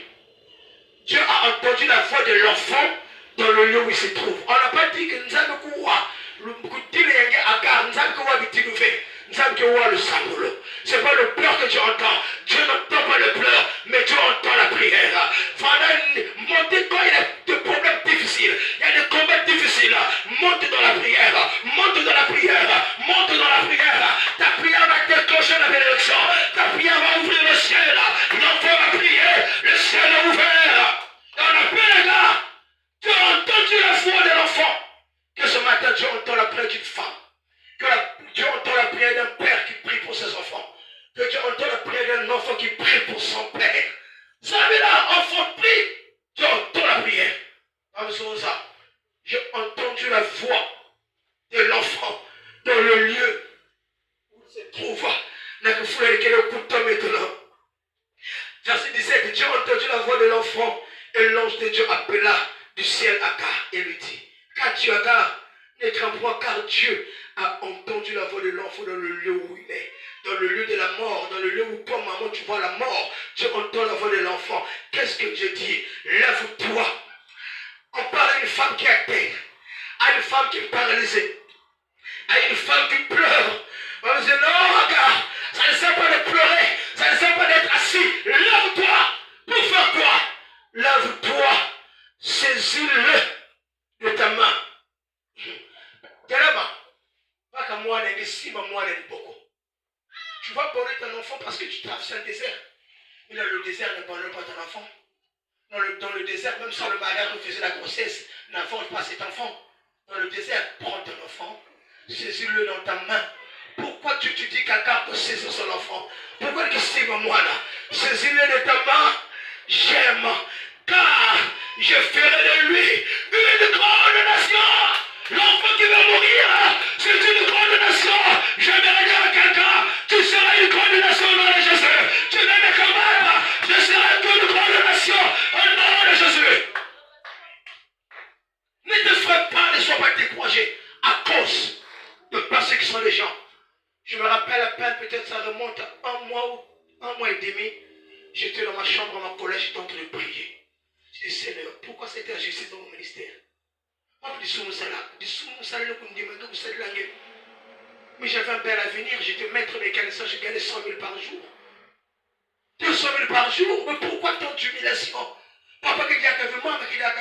S1: Dieu a entendu la voix de l'enfant dans le lieu où il se trouve. On n'a pas dit que nous avons c'est pas le pleur que Dieu entend. Dieu n'entend pas le pleur, mais Dieu entend la prière. Montez quand il y a des problèmes difficiles, il y a des combats difficiles. Monte dans la prière, monte dans la prière, monte dans la prière. Ta prière va déclencher la bénédiction. Ta prière va ouvrir le ciel. L'enfant va prier, le ciel est ouvert. Et on appelle les gars. Tu as entendu la voix de l'enfant. Que ce matin, Dieu entend la prière d'une femme. Que Dieu entend la prière d'un père qui prie pour ses enfants. Que Dieu entend la prière d'un enfant qui prie pour son père. Vous savez là, enfant prie, Dieu entend la prière. J'ai entendu la voix de l'enfant dans le lieu où il se trouve. Verset 17, Dieu a entendu la voix de l'enfant et l'ange de Dieu appela du ciel Agar et lui dit, qu'as-tu Agar? Ne crains point car Dieu a entendu la voix de l'enfant dans le lieu où il est. Dans le lieu de la mort, dans le lieu où toi maman tu vois la mort, Dieu entend la voix de l'enfant. Qu'est-ce que je dis? Lève-toi. On parle à une femme qui est à terre, à une femme qui est paralysée, à une femme qui pleure. On dit non Agar, ça ne sert pas de pleurer, ça ne sert pas d'être assis. Lève-toi. Pour faire quoi? Lève-toi. Saisis-le de ta main. Tu vas border ton enfant parce que tu traverses un désert. Mais dans le désert, ne borne pas ton enfant. Dans le désert, même sans le mariage, on faisait la grossesse. L'enfant, pas cet enfant. Dans le désert, prends ton enfant, saisis-le dans ta main. Pourquoi tu dis qu'Agar peut saisir son enfant? Pourquoi tu sais moi là? Saisis-le de ta main. J'aime, car je ferai de lui une grande nation. L'enfant qui va mourir, c'est une grande nation. J'aimerais dire à quelqu'un, tu seras une grande nation au nom de Jésus. Tu m'aimes quand même, je serai une grande nation au nom de Jésus. Ne te ferai pas, ne sois pas découragé. bénédiction des gens. Je me rappelle à peine, peut-être ça remonte à un mois et demi. J'étais dans ma chambre, dans ma collège, j'étais en train de prier. Je dis, Seigneur, pourquoi cette injustice dans mon ministère? Mais j'avais un bel avenir, j'étais maître mécanicien, je gagnais 100 000 par jour. 200 000 par jour, mais pourquoi tant d'humiliation? Papa qui dit à maman qui dit à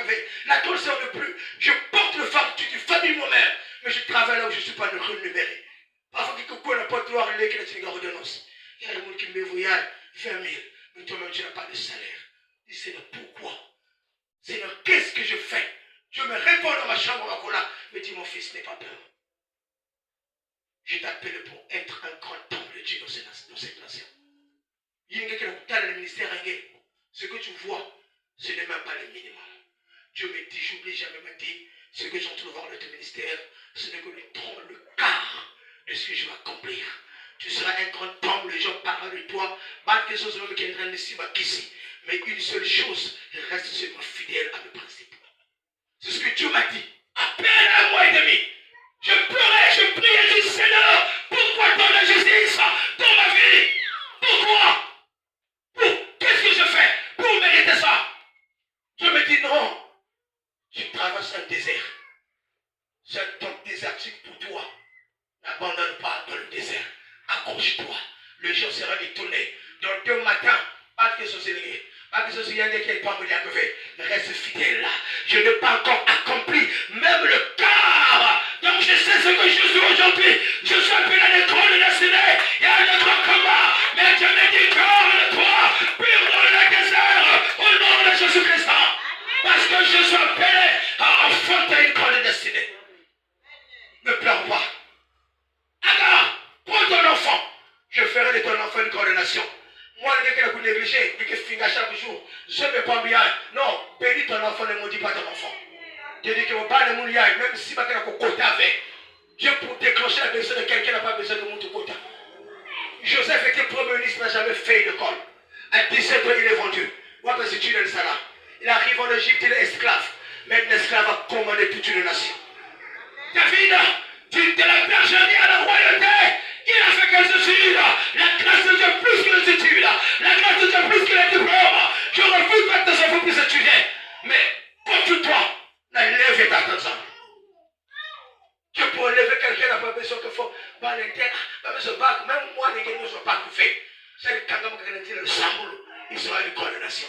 S1: la tôle sert de plus. Je porte le fardeau du famille moi-même, mais je travaille là où je ne suis pas rémunéré. Parfois, quelqu'un n'a pas de droit à l'école de ordonnance. Il y a des gens qui me voient 20 000, mais toi-même tu n'as pas de salaire. Je dis, Seigneur, pourquoi? Seigneur, qu'est-ce que je fais? Je me réponds dans ma chambre à Kola, mais dis, mon fils, n'aie pas peur. Je t'appelle pour être un grand temple de Dieu dans cette nation. Il y a quelqu'un qui a le ministère. Ce que tu vois, ce n'est même pas le minimum. Dieu me dit, j'oublie jamais, me dit, ce que j'en trouve dans le ministère, ce n'est que le quart de ce que je vais accomplir. Tu seras un grand temple, les gens parleront de toi. Pas quelque chose même qui est en train de s'y ici. Mais une seule chose, reste seulement fidèle à mes principes. C'est ce que Dieu m'a dit. À peine un mois et demi. Je pleurais, je priais, je dis, Seigneur, pourquoi tant d'injustice dans ma vie? Pourquoi? Qu'est-ce que je fais pour mériter ça? Je me dis non. Tu traverses un désert. C'est un temps désertique pour toi. N'abandonne pas dans le désert. Accroche-toi. Le jour sera étonné. Dans 2 matins, pas de question sélective. Pas de question sélective. Reste fidèle là. Je n'ai pas encore accompli même le quart. Donc je sais ce que je suis aujourd'hui. Je suis appelé à l'école de destinée. Il y a un grand combat. Mais Dieu me dit de toi. Pire dans le désert. Au nom de Jésus-Christ. Parce que je suis appelé à affronter une grande destinée. Ne pleure pas. Agar, prends ton enfant. Je ferai de ton enfant une condamnation. Moi, le gars qui a négligé, qui finit chaque jour, je ne vais pas bien. Non, bénis ton enfant, ne maudis pas ton enfant. Je dis que mon père ne mouille, même si ma mère a côté avec. Dieu pour déclencher la besoin de quelqu'un n'a pas besoin de mon côté. Joseph était premier ministre, n'a jamais fait une école. À 17 ans, il est vendu. Il arrive en Égypte, il est esclave. Mais un esclave a commandé toute une nation. David, de la bergerie à la royauté, il a fait quelque chose. La grâce de Dieu plus que les études. La grâce de Dieu plus que les diplômes. Je refuse pas que tes enfants puissent étudier. Mais contre toi, lève ta attention. Tu peux lever quelqu'un n'a pas besoin qu'il faut pas l'intérêt. Pas besoin de bac. Même moi, les gars ne sont pas faits. C'est le Kangam qui a dit le Samoul. Il sera une condamnation.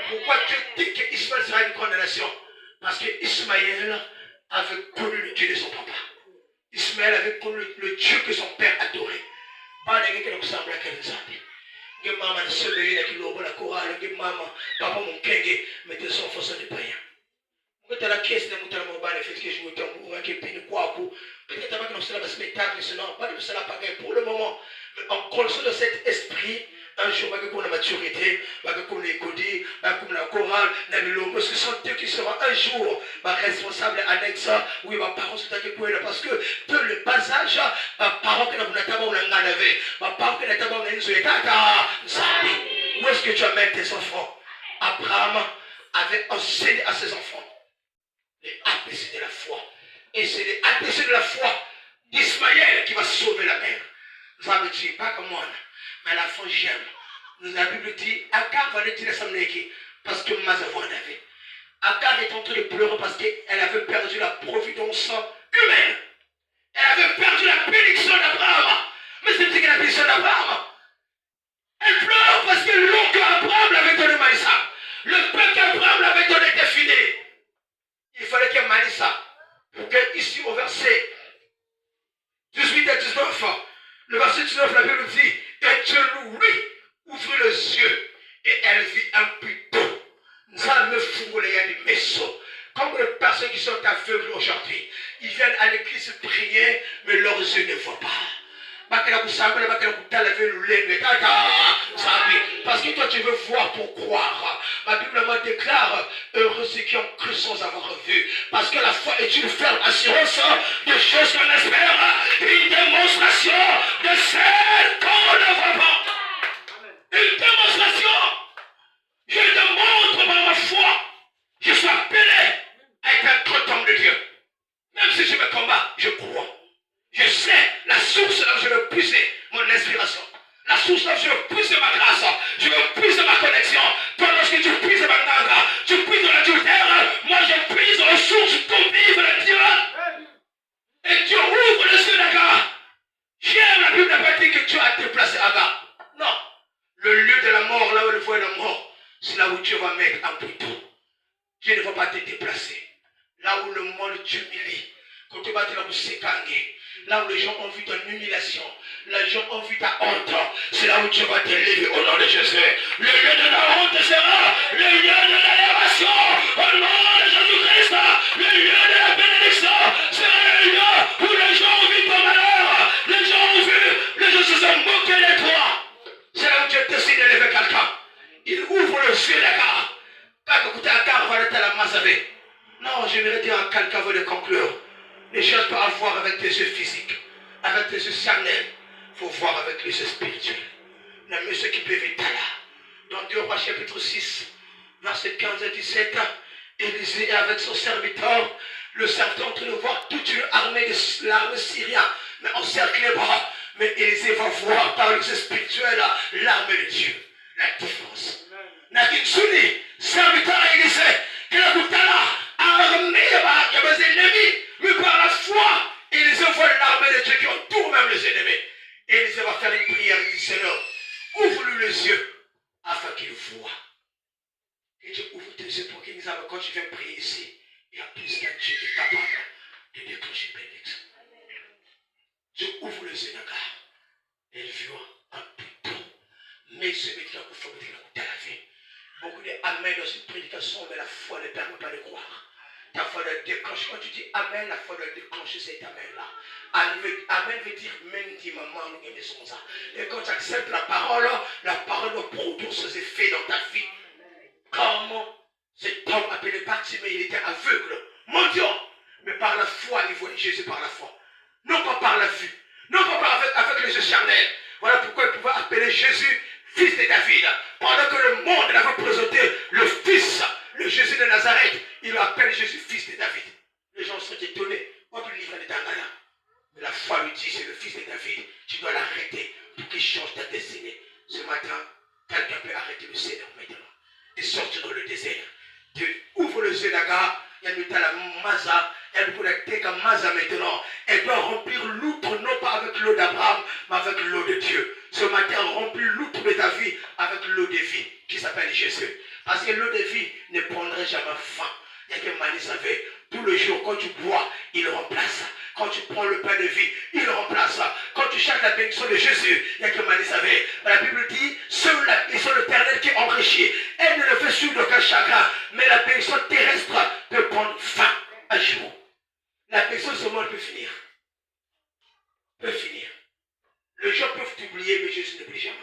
S1: Pourquoi Dieu dit qu'Ismaël sera une condamnation? Parce qu'Ismaël avait connu le Dieu de son papa. Ismaël avait connu le Dieu que son père adorait. Pas les gars qui ressemblent à quelqu'un. Que maman ne se veille avec l'eau, la chorale, que maman, papa mon kenge, mettez son façon de païen. Quand la caisse de mon ban, fait que je vous tambour, qui pine quoi, peut-être avant que nous soyons dans ce spectacle, sinon, pas de cela pareil pour le moment. Mais en conscience de cet esprit, un jour, pour la maturité, pour l'écouter, pour la chorale, parce que ce sont eux qui seront un jour responsables annexes, oui, ma parole, c'est parce que de le bas âge, ma parole que nous avons enlevé, ma parole que nous avons enlevé, où est-ce que tu amènes tes enfants? Abraham avait enseigné à ses enfants les ABC de la foi. Et c'est les ABC de la foi d'Ismaël qui va sauver la mer. Ça veut dire pas comme moi, mais à la fin j'aime. La Bible dit, Agar va le dire parce que Mazavou en avait. Agar est en train de pleurer parce qu'elle avait perdu la providence humaine. Elle avait perdu la bénédiction d'Abraham. Mais c'est dit que la bénédiction d'Abraham. Elle pleure parce que l'eau qu'Abraham l'avait donné Maïssa. Le pain qu'Abraham l'avait donné était fini. Il fallait qu'elle manie ça. Pour que ici au verset 18 et 19, le verset 19, la Bible dit, et Dieu lui ouvrit les yeux et elle vit un puits d'eau. Nous allons fouiller les maisons. Comme les personnes qui sont aveugles aujourd'hui, ils viennent à l'église prier, mais leurs yeux ne voient pas. Parce que toi tu veux voir pour croire. Ma Bible me déclare heureux ceux qui ont cru sans avoir vu. Parce que la foi est une ferme assurance de choses qu'on espère, une démonstration de celles qu'on ne voit pas. Une démonstration. Je démontre par ma foi. Je suis appelé à être un grand homme de Dieu. Même si je me combats, je crois. Je sais la Dieu ne va pas te déplacer. Là où le monde t'humilie, quand tu vas te la là où les gens ont vu ton humiliation, les gens ont vu ta honte, c'est là où tu vas te lever au nom de Jésus. Le lieu de la honte sera le lieu de l'élévation au nom de Jésus-Christ. Le lieu de la bénédiction sera le lieu où les gens ont vu ton malheur, les gens ont vu, les gens se sont moqués de toi. C'est là où tu décides d'élever quelqu'un. Il ouvre le ciel d'accord. Non, j'aimerais dire à quelqu'un avant de conclure. Les choses peuvent avoir avec tes yeux physiques, avec tes yeux charnels. Il faut voir avec les yeux spirituels. Mais ceux qui peuvent être là. Dans 2 Rois chapitre 6, verset 15 et 17, Élisée avec son serviteur, le serviteur en train de voir toute une armée de l'armée syrienne, mais encerclée bas. Mais Élisée va voir par les yeux spirituels l'armée de Dieu. La différence. Nakinsuni, serviteur Élisée, que la Koutala a armé, il y a des ennemis, mais par la foi, Élisée voit l'armée de Dieu qui entoure même les ennemis. Élisée va faire une prière, il dit Seigneur, ouvre-lui les yeux afin qu'il voie. Et Dieu ouvre tes yeux pour qu'il dise quand tu viens prier ici, il y a plus qu'un Dieu qui est capable de déclencher bénédiction. Dieu ouvre les yeux d'un gars, et il voit un putain. Mais celui qui a conformé à la vie. Beaucoup de Amen dans une prédication, mais la foi ne permet pas de croire. Ta foi doit déclencher. Quand tu dis Amen, la foi doit déclencher cet Amen-là. Amen veut dire Menti, maman, nous aimons ça. Et quand tu acceptes la parole doit produire ses effets dans ta vie. Comme cet homme appelé Bartimée, il était aveugle, mendiant. Mais par la foi, il voyait Jésus par la foi. Non pas par la vue. Non pas avec les yeux charnels. Voilà pourquoi il pouvait appeler Jésus fils de David. Pendant que le monde avait présenté le fils, le Jésus de Nazareth, il appelle Jésus fils de David. Les gens sont étonnés. Moi, le livre de Tangana. Mais la foi lui dit, c'est le fils de David. Tu dois l'arrêter pour qu'il change ta destinée. Ce matin, quelqu'un peut arrêter le Seigneur maintenant et sortir dans le désert. Tu ouvres le yeux d'Agar, il y a une la maza, il y a beaucoup de teka maza maintenant. Elle doit remplir l'outre, non pas avec l'eau d'Abraham, mais avec l'eau de Dieu. Ce matin, remplis l'outre de ta vie avec l'eau de vie qui s'appelle Jésus. Parce que l'eau de vie ne prendrait jamais fin. Il y a que Mani savait. Tous les jours, quand tu bois, il remplace. Quand tu prends le pain de vie, il remplace. Quand tu cherches la bénédiction de Jésus, il n'y a que Mani savait. La Bible dit, seule la bénédiction de l'Éternel qui enrichit. Elle ne le fait suivre d'aucun chagrin. Mais la bénédiction terrestre peut prendre fin un jour. La bénédiction de ce monde peut finir. Peut finir. Les gens peuvent t'oublier, mais Jésus n'oublie jamais.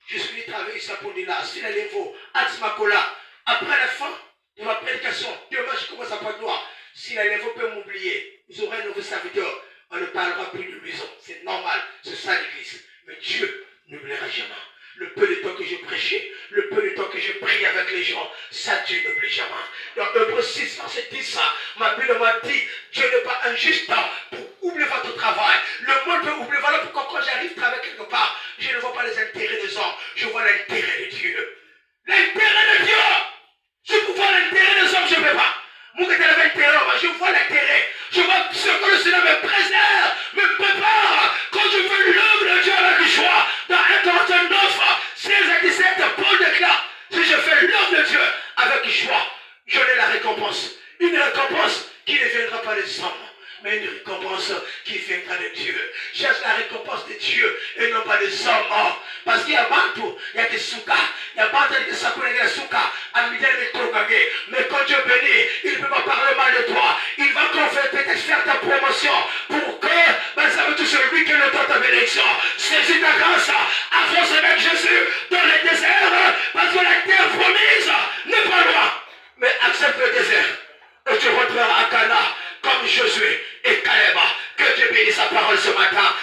S1: Jésus lui travaille ici pour dire là, si la levo, Atzmakola, après la fin de ma prédication, demain je commence à prendre noir. Si la levo peut m'oublier, vous aurez un nouveau serviteur, on ne parlera plus de maison. C'est normal, c'est ça l'église. Mais Dieu n'oubliera jamais. Le peu de temps que j'ai prêché, le peu de temps que j'ai prié avec les gens, ça Dieu n'oublie jamais. Dans Hébreux 6, verset 10, ma Bible m'a dit, Dieu n'est pas injuste pour oublier votre travail. Le monde peut oublier, voilà pourquoi quand j'arrive à travailler quelque part, je ne vois pas les intérêts des hommes, je vois l'intérêt de Dieu. L'intérêt de Dieu! Je peux voir l'intérêt des hommes, je ne peux pas. Moi, je vois l'intérêt. Je vois ce que le Seigneur me préserve, me prépare. Quand je fais l'œuvre de Dieu avec joie, dans 1 Corinthiens 9, 16 à 17, Paul déclare, si je fais l'œuvre de Dieu avec joie, j'aurai la récompense. Une récompense qui ne viendra pas des hommes, mais une récompense qui viendra de Dieu. Cherche la récompense de Dieu et non pas des hommes. Parce qu'il y a Bantu, il y a des soukas, il y a Bantu, il y a des sakuna, il y a des soukas, mais quand Dieu bénit, il ne peut pas parler mal de toi. Il va peut-être faire ta promotion pour que ça veut tout celui qui est le temps de ta bénédiction. Saisis ta grâce, avance avec Jésus dans le désert, parce que la terre promise n'est pas loin. Mais accepte le désert et tu rentreras à Cana comme Josué et Caleb. Que Dieu bénisse sa parole ce matin.